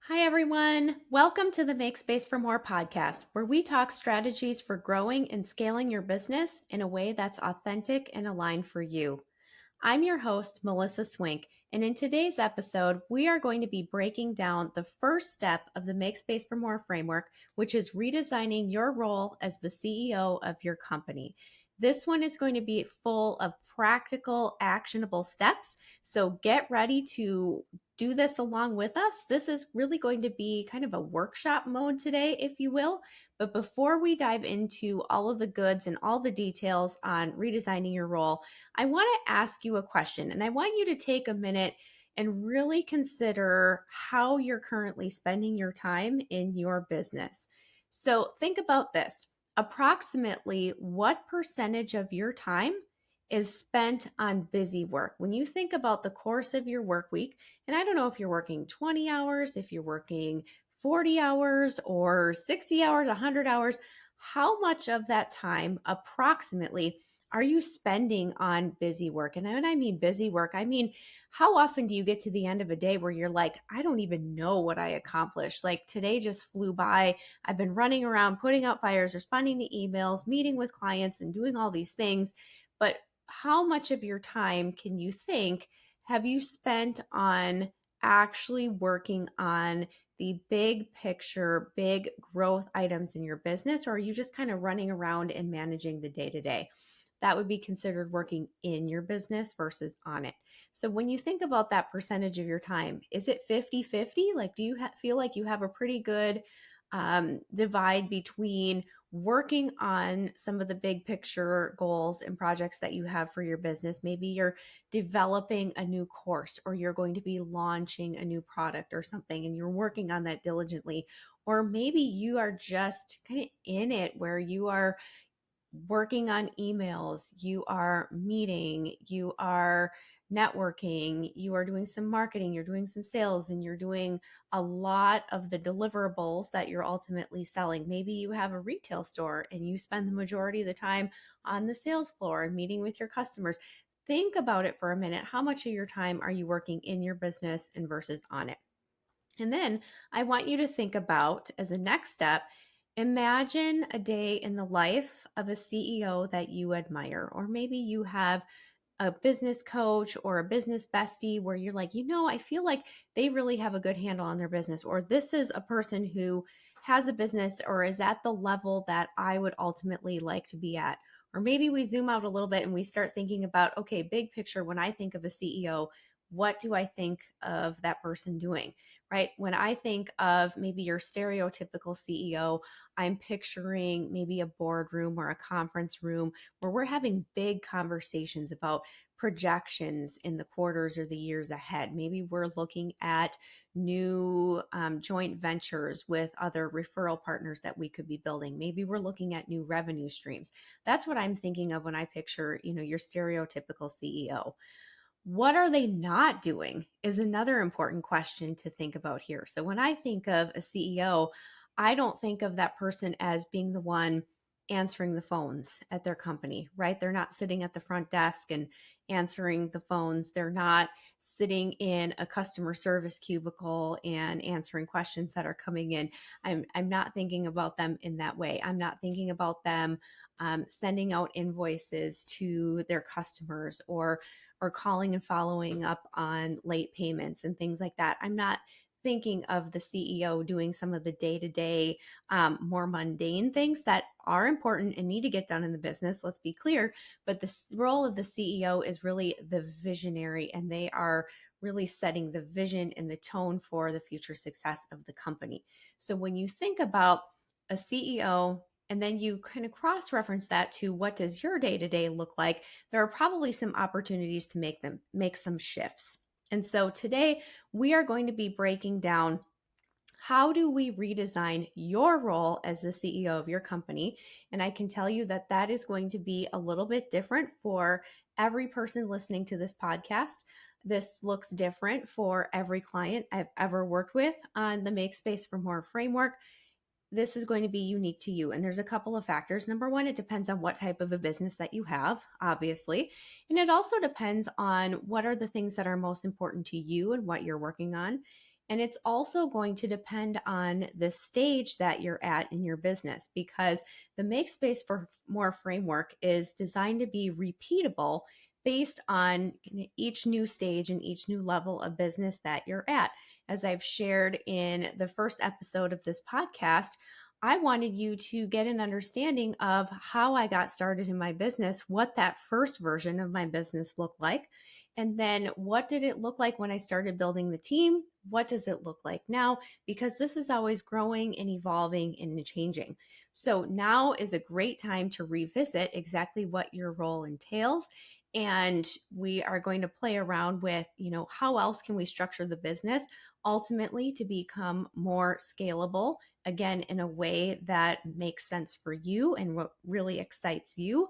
Hi, everyone. Welcome to the Make Space for More podcast, where we talk strategies for growing and scaling your business in a way that's authentic and aligned for you. I'm your host, Melissa Swink, and in today's episode, we are going to be breaking down the first step of the Make Space for More framework, which is redesigning your role as the CEO of your company. This one is going to be full of practical, actionable steps. So get ready to do this along with us. This is really going to be kind of a workshop mode today, if you will. But before we dive into all of the goods and all the details on redesigning your role, I want to ask you a question, and I want you to take a minute and really consider how you're currently spending your time in your business. So think about this. Approximately what percentage of your time is spent on busy work? When you think about the course of your work week, and I don't know if you're working 20 hours, if you're working 40 hours or 60 hours, 100 hours, how much of that time approximately are you spending on busy work? And when I mean busy work, I mean, how often do you get to the end of a day where you're like, I don't even know what I accomplished? Like today just flew by. I've been running around, putting out fires, responding to emails, meeting with clients, and doing all these things. But how much of your time can you think have you spent on actually working on the big picture, big growth items in your business? Or are you just kind of running around and managing the day to day? That would be considered working in your business versus on it. So when you think about that percentage of your time, is it 50-50? Like, do you feel like you have a pretty good divide between working on some of the big picture goals and projects that you have for your business? Maybe you're developing a new course, or you're going to be launching a new product or something, and you're working on that diligently. Or maybe you are just kind of in it where you are working on emails, you are meeting, you are networking, you are doing some marketing, you're doing some sales, and you're doing a lot of the deliverables that you're ultimately selling. Maybe you have a retail store and you spend the majority of the time on the sales floor and meeting with your customers. Think about it for a minute. How much of your time are you working in your business and versus on it? And then I want you to think about, as a next step, imagine a day in the life of a CEO that you admire, or maybe you have a business coach or a business bestie where you're like, I feel like they really have a good handle on their business, or this is a person who has a business or is at the level that I would ultimately like to be at. Or maybe we zoom out a little bit and we start thinking about, okay, big picture, when I think of a CEO, what do I think of that person doing? Right? When I think of maybe your stereotypical CEO, I'm picturing maybe a boardroom or a conference room where we're having big conversations about projections in the quarters or the years ahead. Maybe we're looking at new joint ventures with other referral partners that we could be building. Maybe we're looking at new revenue streams. That's what I'm thinking of when I picture, your stereotypical CEO. What are they not doing is another important question to think about here. So when I think of a CEO, I don't think of that person as being the one answering the phones at their company, right? They're not sitting at the front desk and answering the phones. They're not sitting in a customer service cubicle and answering questions that are coming in. I'm not thinking about them in that way. I'm not thinking about them sending out invoices to their customers, or calling and following up on late payments and things like that. I'm not thinking of the CEO doing some of the day-to-day, more mundane things that are important and need to get done in the business. Let's be clear. But the role of the CEO is really the visionary, and they are really setting the vision and the tone for the future success of the company. So when you think about a CEO, and then you kind of cross-reference that to what does your day-to-day look like, there are probably some opportunities to make some shifts. And so today we are going to be breaking down, how do we redesign your role as the CEO of your company? And I can tell you that that is going to be a little bit different for every person listening to this podcast. This looks different for every client I've ever worked with on the Make Space for More framework. This is going to be unique to you. And there's a couple of factors. Number one, it depends on what type of a business that you have, obviously. And it also depends on what are the things that are most important to you and what you're working on. And it's also going to depend on the stage that you're at in your business, because the Make Space for More framework is designed to be repeatable based on each new stage and each new level of business that you're at. As I've shared in the first episode of this podcast, I wanted you to get an understanding of how I got started in my business, what that first version of my business looked like, and then what did it look like when I started building the team? What does it look like now? Because this is always growing and evolving and changing. So now is a great time to revisit exactly what your role entails. And we are going to play around with, how else can we structure the business ultimately to become more scalable, again, in a way that makes sense for you and what really excites you.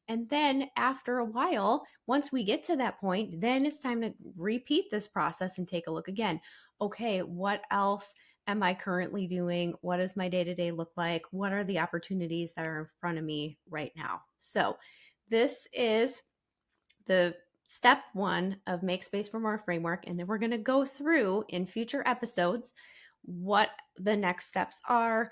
And then after a while, once we get to that point, then it's time to repeat this process and take a look again. Okay, what else am I currently doing? What does my day to day look like? What are the opportunities that are in front of me right now? So, this is the step one of Make Space for More framework. And then we're going to go through in future episodes what the next steps are.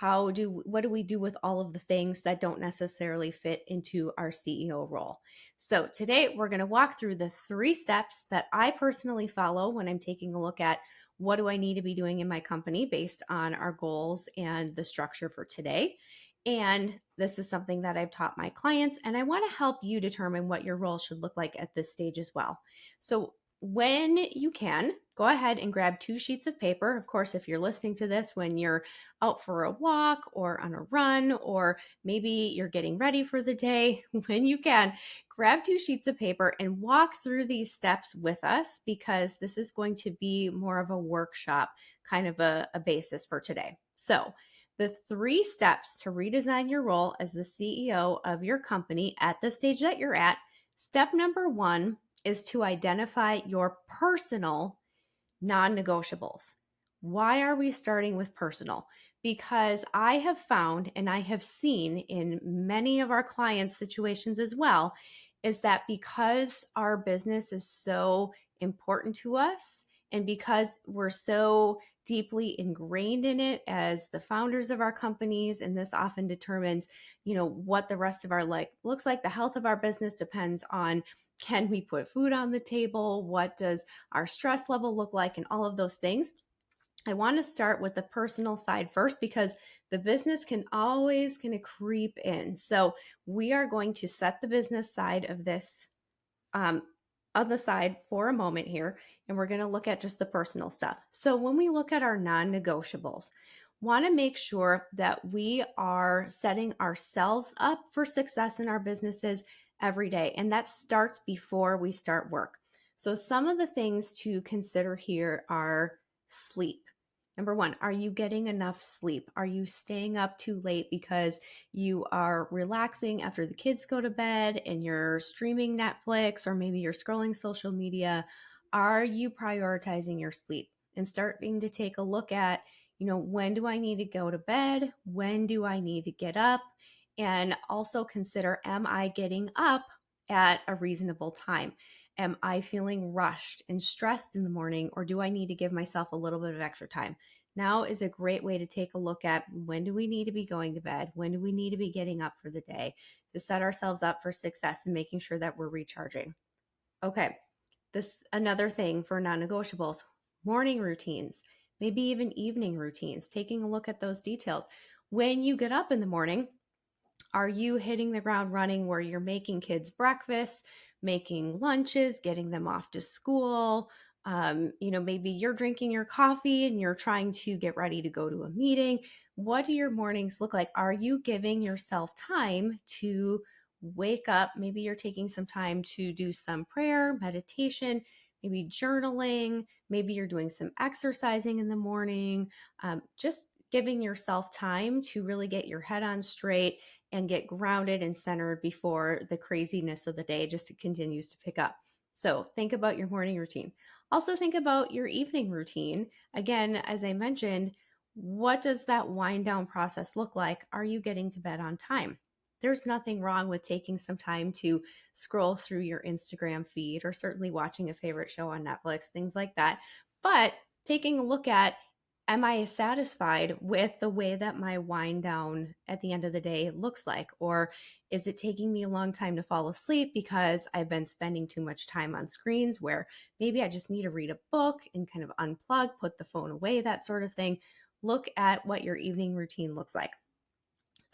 What do we do with all of the things that don't necessarily fit into our CEO role? So today we're going to walk through the 3 steps that I personally follow when I'm taking a look at what do I need to be doing in my company based on our goals and the structure for today. And this is something that I've taught my clients, and I want to help you determine what your role should look like at this stage as well. So when you can, go ahead and grab 2 sheets of paper. Of course, if you're listening to this when you're out for a walk or on a run, or maybe you're getting ready for the day, when you can, grab 2 sheets of paper and walk through these steps with us, because this is going to be more of a workshop, kind of a basis for today. So the 3 steps to redesign your role as the CEO of your company at the stage that you're at. Step number 1 is to identify your personal non-negotiables. Why are we starting with personal? Because I have found, and I have seen in many of our clients' situations as well, is that because our business is so important to us, and because we're so deeply ingrained in it as the founders of our companies, and this often determines, what the rest of our life looks like. The health of our business depends on, can we put food on the table? What does our stress level look like? And all of those things. I want to start with the personal side first, because the business can always kind of creep in. So we are going to set the business side of this on the side for a moment here, and we're going to look at just the personal stuff. So when we look at our non-negotiables, want to make sure that we are setting ourselves up for success in our businesses every day, and that starts before we start work. So some of the things to consider here are sleep. Number 1, are you getting enough sleep? Are you staying up too late because you are relaxing after the kids go to bed and you're streaming Netflix, or maybe you're scrolling social media? Are you prioritizing your sleep and starting to take a look at, when do I need to go to bed? When do I need to get up? And also consider, am I getting up at a reasonable time? Am I feeling rushed and stressed in the morning, or do I need to give myself a little bit of extra time? Now is a great way to take a look at, when do we need to be going to bed? When do we need to be getting up for the day, to set ourselves up for success and making sure that we're recharging. Okay, this another thing for non-negotiables: morning routines, maybe even evening routines, taking a look at those details. When you get up in the morning, are you hitting the ground running where you're making kids breakfast, making lunches, getting them off to school? Maybe you're drinking your coffee and you're trying to get ready to go to a meeting. What do your mornings look like? Are you giving yourself time to wake up? Maybe you're taking some time to do some prayer, meditation, maybe journaling. Maybe you're doing some exercising in the morning. Just giving yourself time to really get your head on straight and get grounded and centered before the craziness of the day just continues to pick up. So think about your morning routine. Also think about your evening routine. Again, as I mentioned, what does that wind down process look like? Are you getting to bed on time? There's nothing wrong with taking some time to scroll through your Instagram feed, or certainly watching a favorite show on Netflix, things like that. But taking a look at, am I satisfied with the way that my wind down at the end of the day looks like? Or is it taking me a long time to fall asleep because I've been spending too much time on screens where maybe I just need to read a book and kind of unplug, put the phone away, that sort of thing. Look at what your evening routine looks like.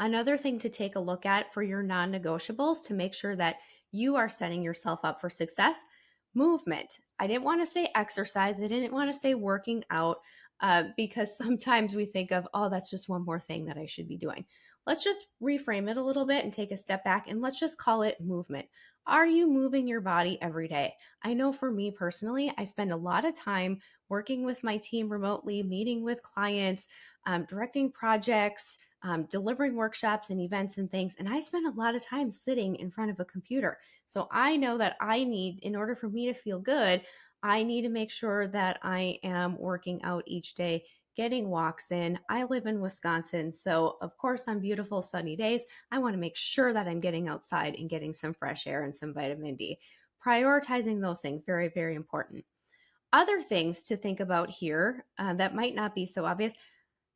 Another thing to take a look at for your non-negotiables to make sure that you are setting yourself up for success: movement. I didn't want to say exercise. I didn't want to say working out because sometimes we think of, oh, that's just one more thing that I should be doing. Let's just reframe it a little bit and take a step back and let's just call it movement. Are you moving your body every day? I know for me personally, I spend a lot of time working with my team remotely, meeting with clients, directing projects, delivering workshops and events and things. And I spend a lot of time sitting in front of a computer. So I know that in order for me to feel good, I need to make sure that I am working out each day, getting walks in. I live in Wisconsin. So, of course, on beautiful sunny days, I want to make sure that I'm getting outside and getting some fresh air and some vitamin D. Prioritizing those things, very, very important. Other things to think about here that might not be so obvious: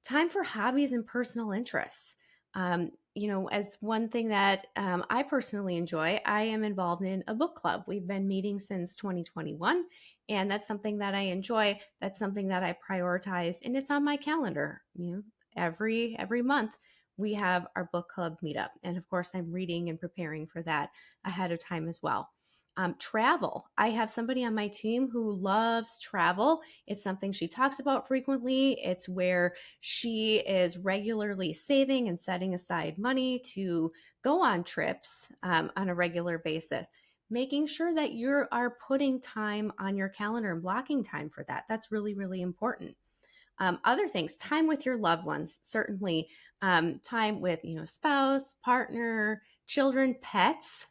time for hobbies and personal interests. As one thing that I personally enjoy, I am involved in a book club. We've been meeting since 2021, and that's something that I enjoy. That's something that I prioritize, and it's on my calendar. Every month we have our book club meetup, and of course, I'm reading and preparing for that ahead of time as well. Travel. I have somebody on my team who loves travel. It's something she talks about frequently. It's where she is regularly saving and setting aside money to go on trips on a regular basis. Making sure that you are putting time on your calendar and blocking time for that. That's really, really important. Other things: time with your loved ones, certainly time with, spouse, partner, children, pets.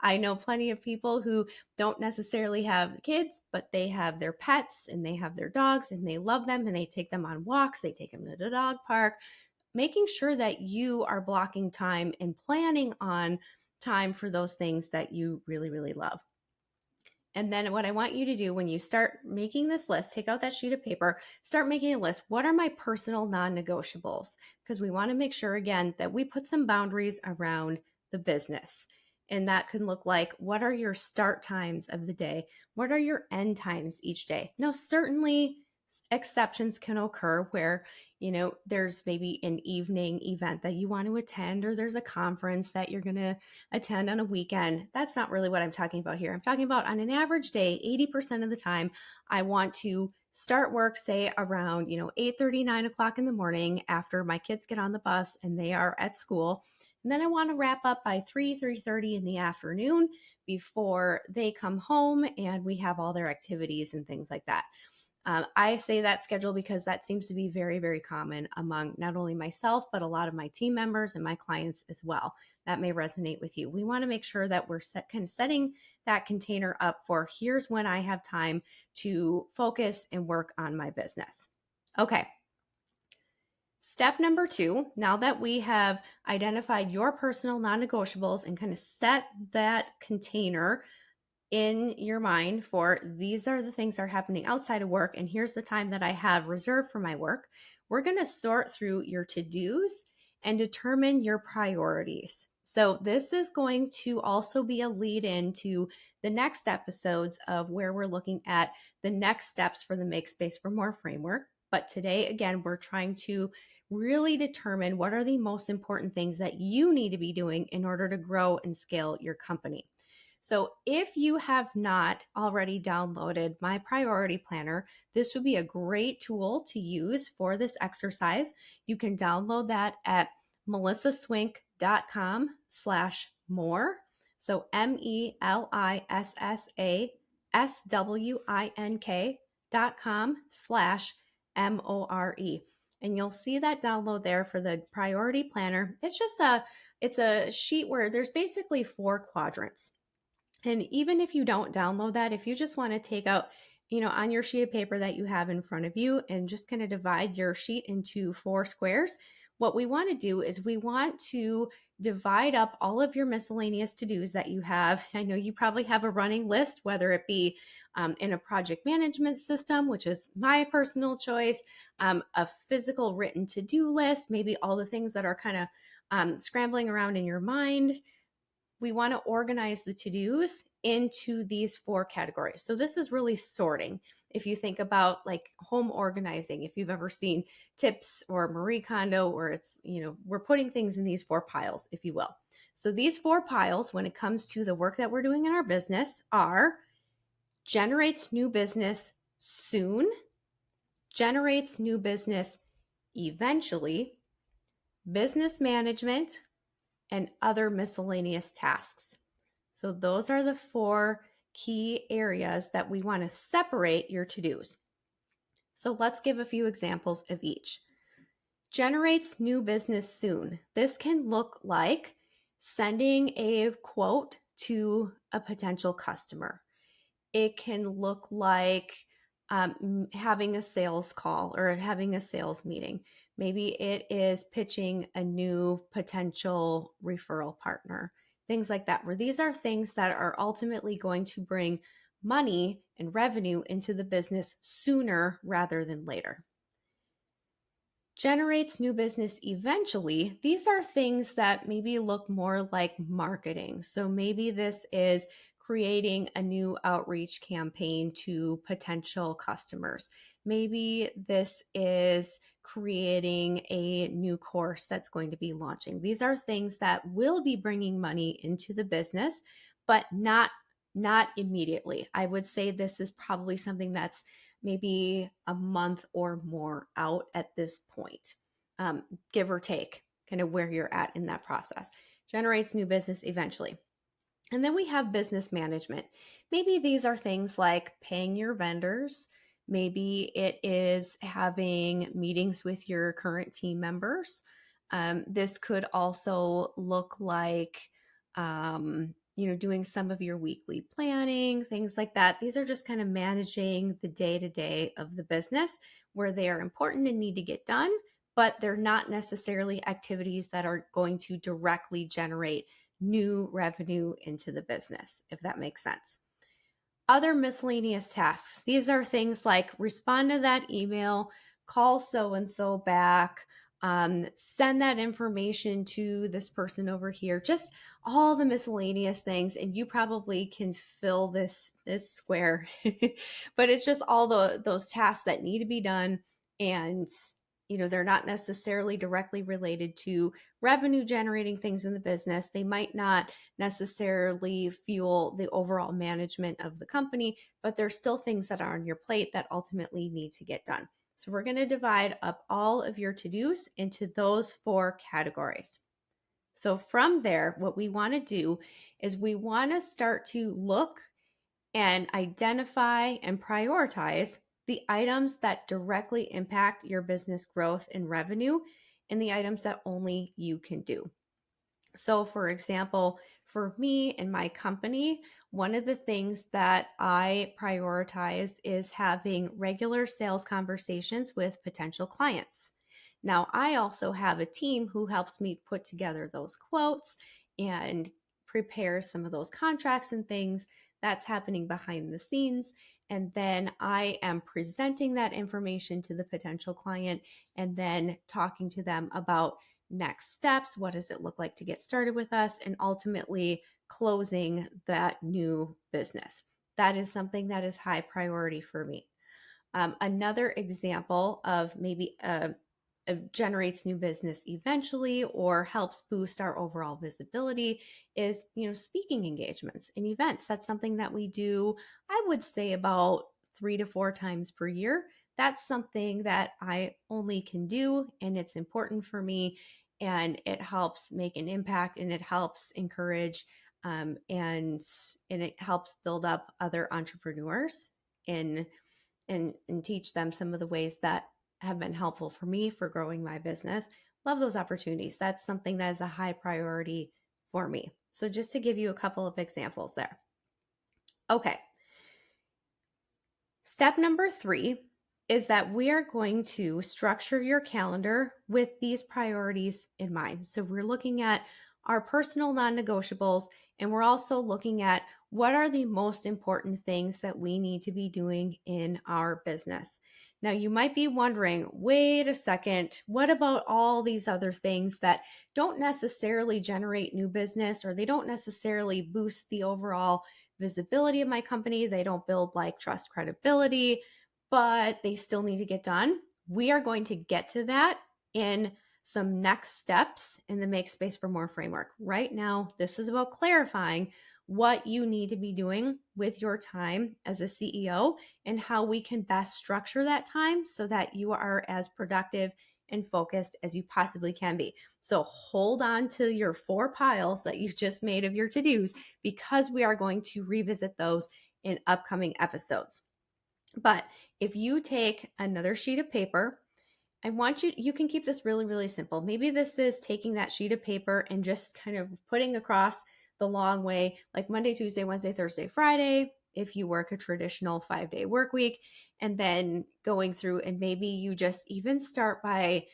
I know plenty of people who don't necessarily have kids, but they have their pets and they have their dogs and they love them and they take them on walks, they take them to the dog park. Making sure that you are blocking time and planning on time for those things that you really, really love. And then what I want you to do when you start making this list, take out that sheet of paper, start making a list. What are my personal non-negotiables? Because we want to make sure, again, that we put some boundaries around the business. And that can look like, what are your start times of the day? What are your end times each day? Now, certainly exceptions can occur where there's maybe an evening event that you want to attend, or there's a conference that you're going to attend on a weekend. That's not really what I'm talking about here. I'm talking about on an average day, 80% of the time, I want to start work, say around 8:30, 9 o'clock in the morning after my kids get on the bus and they are at school. And then I want to wrap up by 3:30 in the afternoon before they come home and we have all their activities and things like that. I say that schedule because that seems to be very, very common among not only myself, but a lot of my team members and my clients as well. That may resonate with you. We want to make sure that we're setting that container up for, here's when I have time to focus and work on my business. Okay. Step number 2, now that we have identified your personal non-negotiables and kind of set that container in your mind for, these are the things that are happening outside of work, and here's the time that I have reserved for my work, we're going to sort through your to-dos and determine your priorities. So this is going to also be a lead into the next episodes of where we're looking at the next steps for the Make Space for More framework. But today, again, we're trying to really determine what are the most important things that you need to be doing in order to grow and scale your company. So if you have not already downloaded my priority planner, this would be a great tool to use for this exercise. You can download that at melissaswink.com/more. So melissaswink.com/MORE. And you'll see that download there for the priority planner. It's a sheet where there's basically 4 quadrants. And even if you don't download that, if you just want to take out, on your sheet of paper that you have in front of you and just kind of divide your sheet into 4 squares, what we want to do is we want to divide up all of your miscellaneous to-dos that you have. I know you probably have a running list, whether it be in a project management system, which is my personal choice, a physical written to-do list, maybe all the things that are kind of scrambling around in your mind. We want to organize the to-dos into these 4 categories. So this is really sorting. If you think about like home organizing, if you've ever seen Tips or Marie Kondo, where it's, we're putting things in these 4 piles, if you will. So these 4 piles, when it comes to the work that we're doing in our business, are generates new business soon, generates new business eventually, business management, and other miscellaneous tasks. So those are the 4 key areas that we want to separate your to-dos. So let's give a few examples of each. Generates new business soon. This can look like sending a quote to a potential customer. It can look like having a sales call or having a sales meeting. Maybe it is pitching a new potential referral partner, things like that, where these are things that are ultimately going to bring money and revenue into the business sooner rather than later. Generates new business eventually. These are things that maybe look more like marketing. So maybe this is creating a new outreach campaign to potential customers. Maybe this is creating a new course that's going to be launching. These are things that will be bringing money into the business, but not immediately. I would say this is probably something that's maybe a month or more out at this point, give or take, kind of where you're at in that process. Generates new business eventually. And then we have business management. Maybe these are things like paying your vendors. Maybe it is having meetings with your current team members. This could also look like, doing some of your weekly planning, things like that. These are just kind of managing the day-to-day of the business where they are important and need to get done, but they're not necessarily activities that are going to directly generate new revenue into the business, if that makes sense. Other miscellaneous tasks. These are things like respond to that email, call so-and-so back, send that information to this person over here, just all the miscellaneous things. And you probably can fill this square, but it's just all those tasks that need to be done. And, they're not necessarily directly related to revenue generating things in the business. They might not necessarily fuel the overall management of the company, but there's still things that are on your plate that ultimately need to get done. So we're going to divide up all of your to-dos into those 4 categories. So from there, what we want to do is we want to start to look and identify and prioritize the items that directly impact your business growth and revenue and the items that only you can do. So for example, for me and my company, one of the things that I prioritized is having regular sales conversations with potential clients. Now, I also have a team who helps me put together those quotes and prepare some of those contracts and things. That's happening behind the scenes. And then I am presenting that information to the potential client and then talking to them about next steps. What does it look like to get started with us? And ultimately closing that new business. That is something that is high priority for me. Another example of maybe generates new business eventually or helps boost our overall visibility is, speaking engagements and events. That's something that we do, I would say, about 3 to 4 times per year. That's something that I only can do, and it's important for me, and it helps make an impact, and it helps encourage and it helps build up other entrepreneurs and teach them some of the ways that have been helpful for me for growing my business. Love those opportunities. That's something that is a high priority for me. So just to give you a couple of examples there. Okay. Step number 3 is that we are going to structure your calendar with these priorities in mind. So we're looking at our personal non-negotiables And we're also looking at what are the most important things that we need to be doing in our business. Now, you might be wondering, wait a second, what about all these other things that don't necessarily generate new business, or they don't necessarily boost the overall visibility of my company? They don't build like trust, credibility, but they still need to get done. We are going to get to that in some next steps in the Make Space for More framework. Right now, this is about clarifying what you need to be doing with your time as a CEO and how we can best structure that time so that you are as productive and focused as you possibly can be. So hold on to your 4 piles that you've just made of your to-dos, because we are going to revisit those in upcoming episodes. But if you take another sheet of paper, I want you can keep this really, really simple. Maybe this is taking that sheet of paper and just kind of putting across the long way, like Monday, Tuesday, Wednesday, Thursday, Friday, if you work a traditional 5-day work week, and then going through, and maybe you just even start by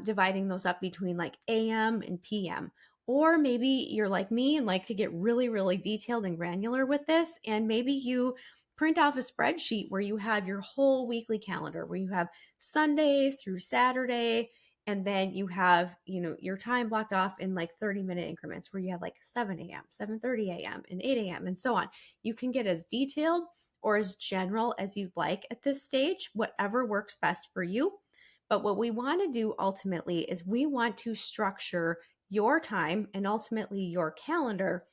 dividing those up between like AM and PM. Or maybe you're like me and like to get really, really detailed and granular with this. And maybe you print off a spreadsheet where you have your whole weekly calendar, where you have Sunday through Saturday, and then you have, your time blocked off in like 30-minute increments where you have like 7 a.m., 7:30 a.m., and 8 a.m., and so on. You can get as detailed or as general as you'd like at this stage, whatever works best for you. But what we want to do ultimately is we want to structure your time and ultimately your calendar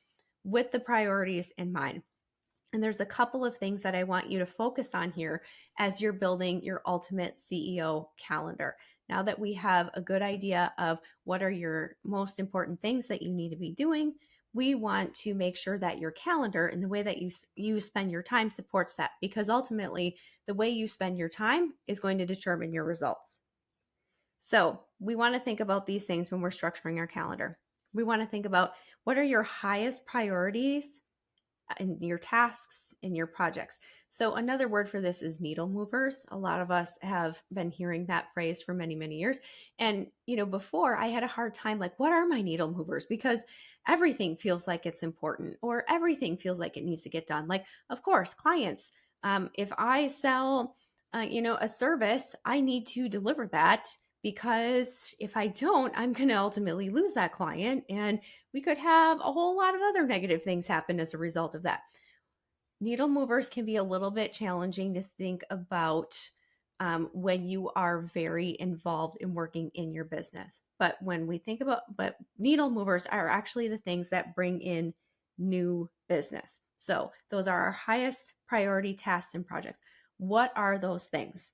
with the priorities in mind. And there's a couple of things that I want you to focus on here as you're building your ultimate CEO calendar. Now that we have a good idea of what are your most important things that you need to be doing, we want to make sure that your calendar and the way that you spend your time supports that, because ultimately the way you spend your time is going to determine your results. So we want to think about these things when we're structuring our calendar. We want to think about what are your highest priorities in your tasks, in your projects. So another word for this is needle movers. A lot of us have been hearing that phrase for many, many years. And, before I had a hard time, like, what are my needle movers? Because everything feels like it's important, or everything feels like it needs to get done. Like, of course, clients, if I sell, a service, I need to deliver that, because if I don't, I'm going to ultimately lose that client. And we could have a whole lot of other negative things happen as a result of that. Needle movers can be a little bit challenging to think about when you are very involved in working in your business. But but needle movers are actually the things that bring in new business. So those are our highest priority tasks and projects. What are those things?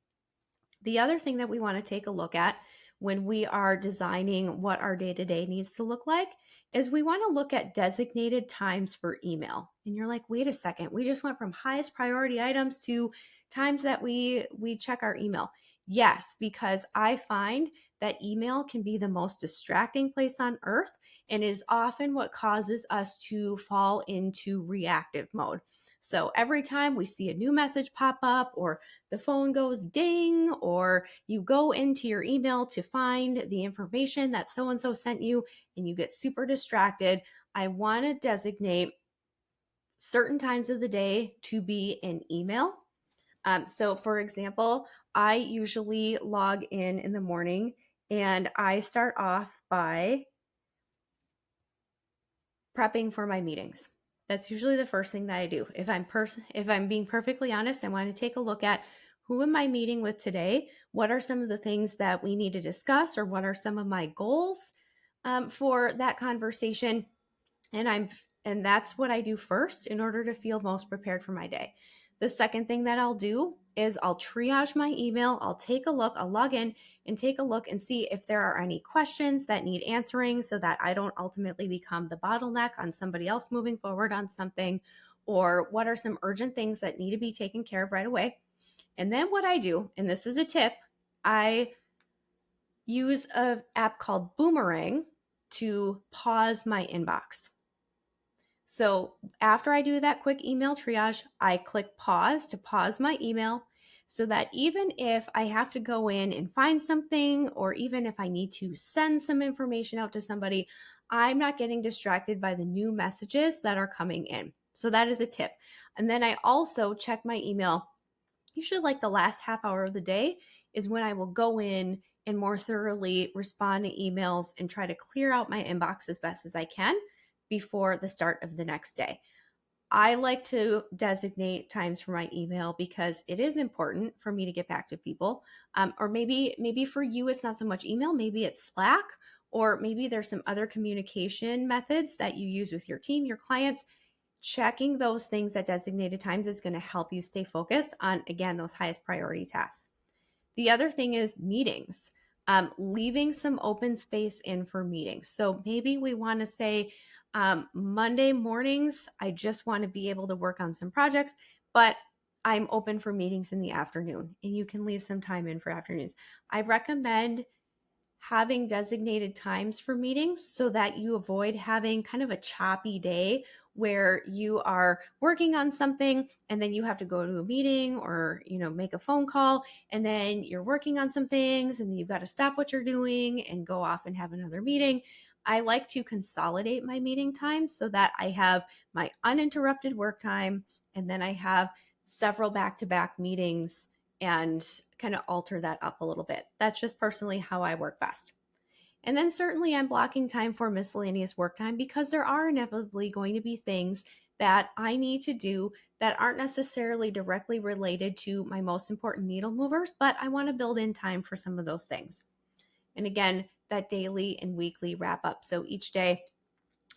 The other thing that we want to take a look at when we are designing what our day-to-day needs to look like is we want to look at designated times for email. And you're like, wait a second, we just went from highest priority items to times that we check our email. Yes, because I find that email can be the most distracting place on earth, and is often what causes us to fall into reactive mode. So every time we see a new message pop up, or the phone goes ding, or you go into your email to find the information that so-and-so sent you and you get super distracted, I want to designate certain times of the day to be in email. So for example, I usually log in the morning, and I start off by prepping for my meetings. That's usually the first thing that I do. If I'm being perfectly honest, I want to take a look at who am I meeting with today? What are some of the things that we need to discuss, or what are some of my goals for that conversation? And that's what I do first in order to feel most prepared for my day. The second thing that I'll do is I'll triage my email. I'll log in and take a look and see if there are any questions that need answering, so that I don't ultimately become the bottleneck on somebody else moving forward on something, or what are some urgent things that need to be taken care of right away. And then what I do, and this is a tip, I use an app called Boomerang to pause my inbox. So after I do that quick email triage, I click pause to pause my email, so that even if I have to go in and find something, or even if I need to send some information out to somebody, I'm not getting distracted by the new messages that are coming in. So that is a tip. And then I also check my email. Usually like the last half hour of the day is when I will go in and more thoroughly respond to emails and try to clear out my inbox as best as I can before the start of the next day. I like to designate times for my email because it is important for me to get back to people. Or maybe for you, it's not so much email, maybe it's Slack, or maybe there's some other communication methods that you use with your team, your clients. Checking those things at designated times is going to help you stay focused on, again, those highest priority tasks. The other thing is meetings, leaving some open space in for meetings. So maybe we want to say Monday mornings, I just want to be able to work on some projects, but I'm open for meetings in the afternoon, and you can leave some time in for afternoons. I recommend having designated times for meetings so that you avoid having kind of a choppy day where you are working on something and then you have to go to a meeting or, make a phone call, and then you're working on some things and then you've got to stop what you're doing and go off and have another meeting. I like to consolidate my meeting time so that I have my uninterrupted work time and then I have several back-to-back meetings and kind of alter that up a little bit. That's just personally how I work best. And then certainly I'm blocking time for miscellaneous work time because there are inevitably going to be things that I need to do that aren't necessarily directly related to my most important needle movers, but I want to build in time for some of those things. And again, that daily and weekly wrap up. So each day,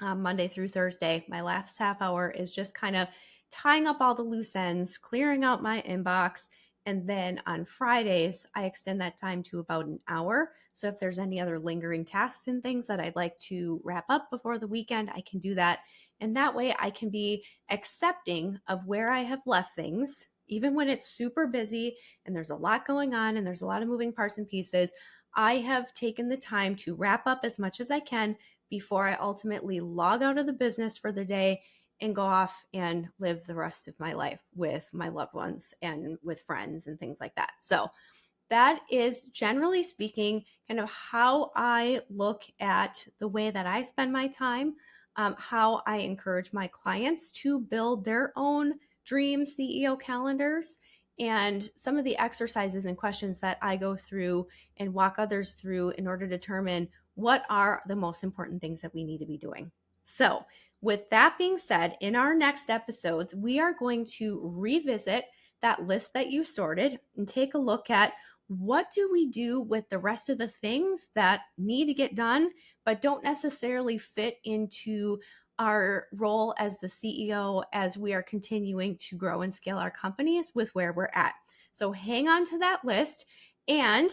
Monday through Thursday, my last half hour is just kind of tying up all the loose ends, clearing out my inbox. And then on Fridays, I extend that time to about an hour. So if there's any other lingering tasks and things that I'd like to wrap up before the weekend, I can do that. And that way I can be accepting of where I have left things, even when it's super busy and there's a lot going on and there's a lot of moving parts and pieces. I have taken the time to wrap up as much as I can before I ultimately log out of the business for the day and go off and live the rest of my life with my loved ones and with friends and things like that. So that is, generally speaking, kind of how I look at the way that I spend my time, how I encourage my clients to build their own dream CEO calendars, and some of the exercises and questions that I go through and walk others through in order to determine what are the most important things that we need to be doing. So with that being said, in our next episodes, we are going to revisit that list that you sorted and take a look at what do we do with the rest of the things that need to get done, but don't necessarily fit into our role as the CEO as we are continuing to grow and scale our companies with where we're at. So hang on to that list, and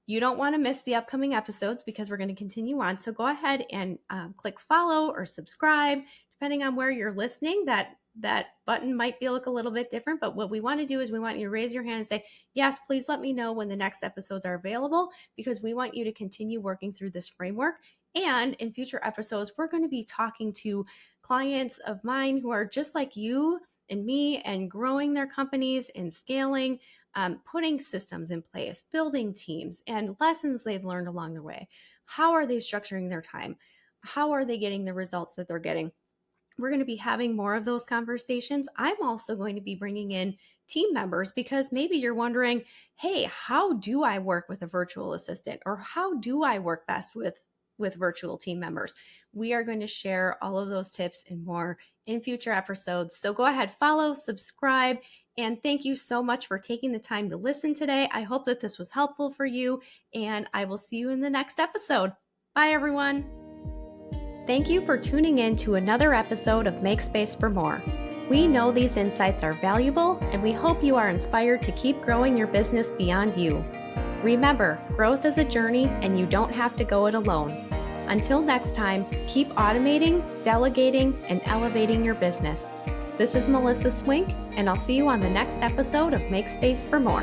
you don't want to miss the upcoming episodes because we're going to continue on. So go ahead and click follow or subscribe, depending on where you're listening. That button might look a little bit different, but what we want to do is we want you to raise your hand and say, yes, please let me know when the next episodes are available, because we want you to continue working through this framework. And in future episodes, we're going to be talking to clients of mine who are just like you and me and growing their companies and scaling, putting systems in place, building teams, and lessons they've learned along the way. How are they structuring their time? How are they getting the results that they're getting? We're going to be having more of those conversations. I'm also going to be bringing in team members because maybe you're wondering, hey, how do I work with a virtual assistant? Or how do I work best with virtual team members? We are going to share all of those tips and more in future episodes. So go ahead, follow, subscribe, and thank you so much for taking the time to listen today. I hope that this was helpful for you, and I will see you in the next episode. Bye, everyone. Thank you for tuning in to another episode of Make Space for More. We know these insights are valuable, and we hope you are inspired to keep growing your business beyond you. Remember, growth is a journey, and you don't have to go it alone. Until next time, keep automating, delegating, and elevating your business. This is Melissa Swink, and I'll see you on the next episode of Make Space for More.